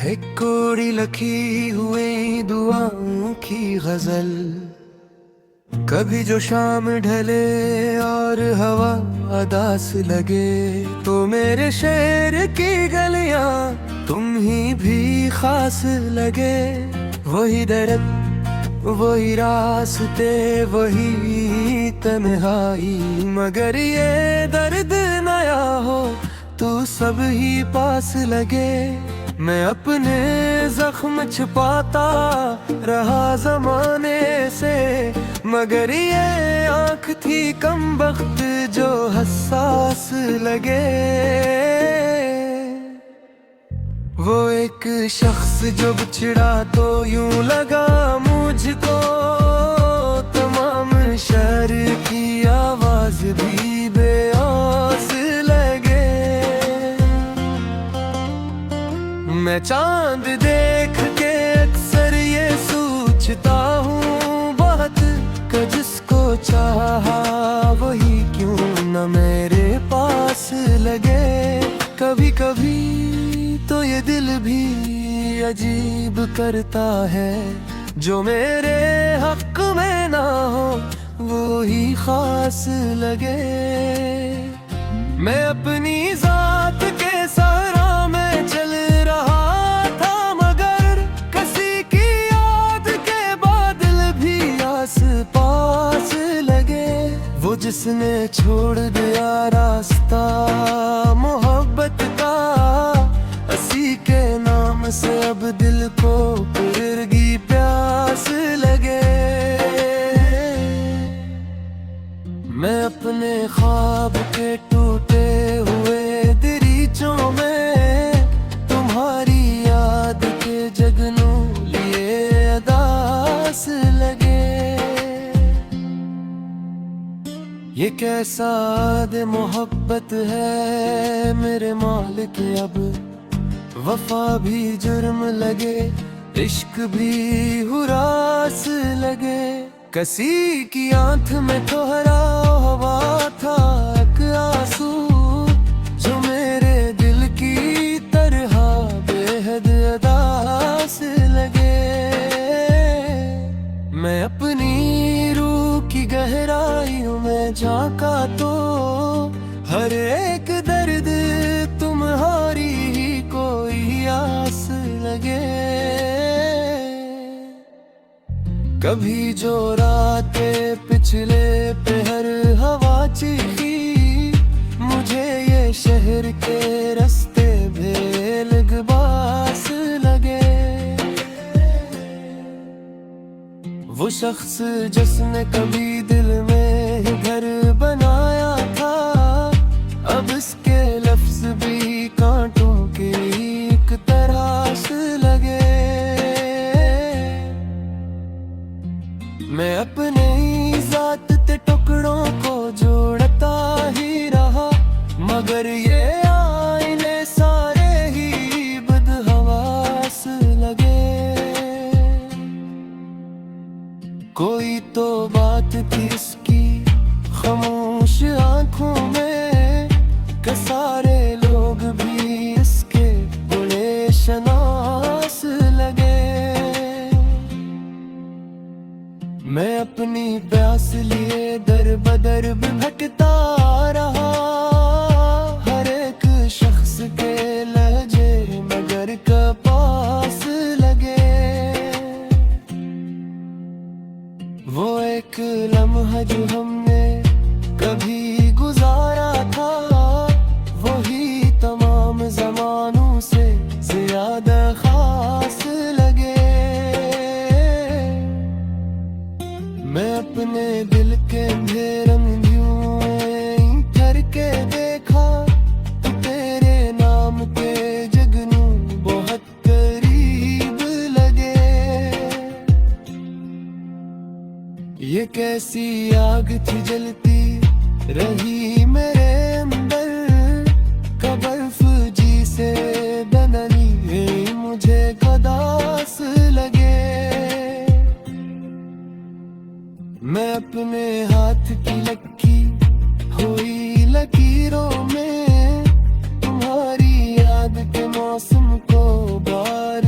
है कोड़ी लखी हुई दुआओं की गजल। कभी जो शाम ढले और हवा अदास लगे, तो मेरे शहर की गलियां तुम ही भी खास लगे। वही दर्द वही रास्ते वही तन्हाई, मगर ये दर्द नया हो तो सब ही पास लगे। मैं अपने जख्म छिपाता रहा जमाने से, मगर ये आँख थी कमबख्त जो हसास लगे। वो एक शख्स जो बिछड़ा तो यूं लगा मुझको, तमाम शहर की आवाज भी बेआस लगे। मैं चांद देख के अक्सर ये सोचता हूँ बहुत, कि जिसको चाहा वही क्यों न मेरे पास लगे। कभी कभी तो ये दिल भी अजीब करता है, जो मेरे हक में ना हो वो ही खास लगे। मैं अपनी जात के सहारा में चल रहा था, मगर किसी की याद के बादल भी आस पास लगे। वो जिसने छोड़ दिया रास्ता मोहब्बत का, उसी के नाम से अब दिल को फिरगी प्यास लगे। मैं अपने ख्वाब के टूटे हुए दरीचों में तुम्हारी याद के जगनू लिए अदास लगे। ये कैसा दे मोहब्बत है मेरे मालिक, अब वफा भी जुर्म लगे, इश्क भी हुरास लगे। किसी की आंख में तोहरा हवा था एक आंसू, जो मेरे दिल की तरह बेहद अदास लगे। मैं अपनी रूह की गहराइयों में झांका तो हर एक दर्द तुम्हारी ही कोई आस लगे। कभी जो रातें पिछले पहर हवा चीखी, मुझे ये शहर के रास्ते बेलगबास लगे। वो शख्स जिसने कभी दिल में घर बनाया था, अब इसके लफ्ज भी कांटों की एक तराश लगे। मैं अपने जात ते टुकड़ों को जोड़ता ही रहा, मगर ये आईने सारे ही बदहवास लगे। कोई तो बात थी इसकी खामोश आंखों में, कि सारे लोग भी इसके बुरे शनास लगे। मैं अपनी प्यास लिए दर बदर भटकता रहा, हर एक शख्स के लहजे मगर का पास लगे। वो एक लम्हा जो हमने कभी गुजारा था, वही तमाम जमानों से ज्यादा खास लगे। मैं अपने दिल के अंधेरे में यूं ठहर के देखा, तो तेरे नाम के जगनू बहुत करीब लगे। ये कैसी आग थी जलती रही मेरे अंदर, बर्फ जी से बननी मुझे कदास लगे। मैं अपने हाथ की लकी हुई लकीरों में तुम्हारी याद के मौसम को बार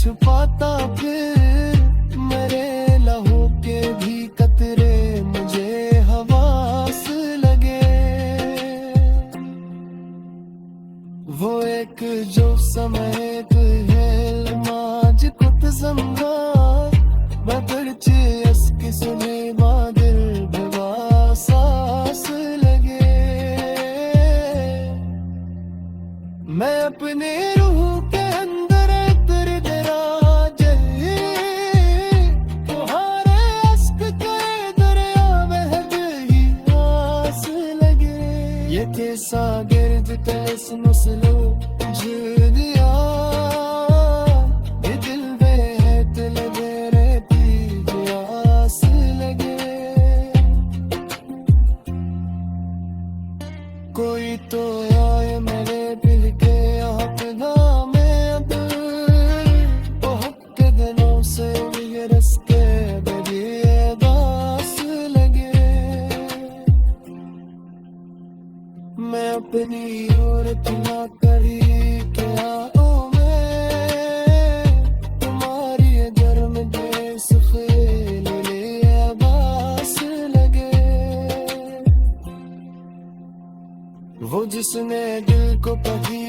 छुपाता फिर मेरे लहू के भी कतरे मुझे हवास लगे। वो एक जो समय है माज कुत समझा बदरचे अस्क सुने बादल बवासास लगे। मैं अपने रूह के अंदर तेरे दरा जले तुम्हारे अस्क के दरिया बहद ही आस लगे। ये कैसा गिर्द तैस मसलो दिया ये दिल बेहद लगे रहती आस लगे। कोई तो आए मेरे दिल के अपना में बहुत के दिनों से ये रस्ते बड़े दास लगे। मैं अपनी ओर तुला करी क्या ओ मैं तुम्हारी गर्म देश खेल ले बास लगे। वो जिसने दिल को पढ़ी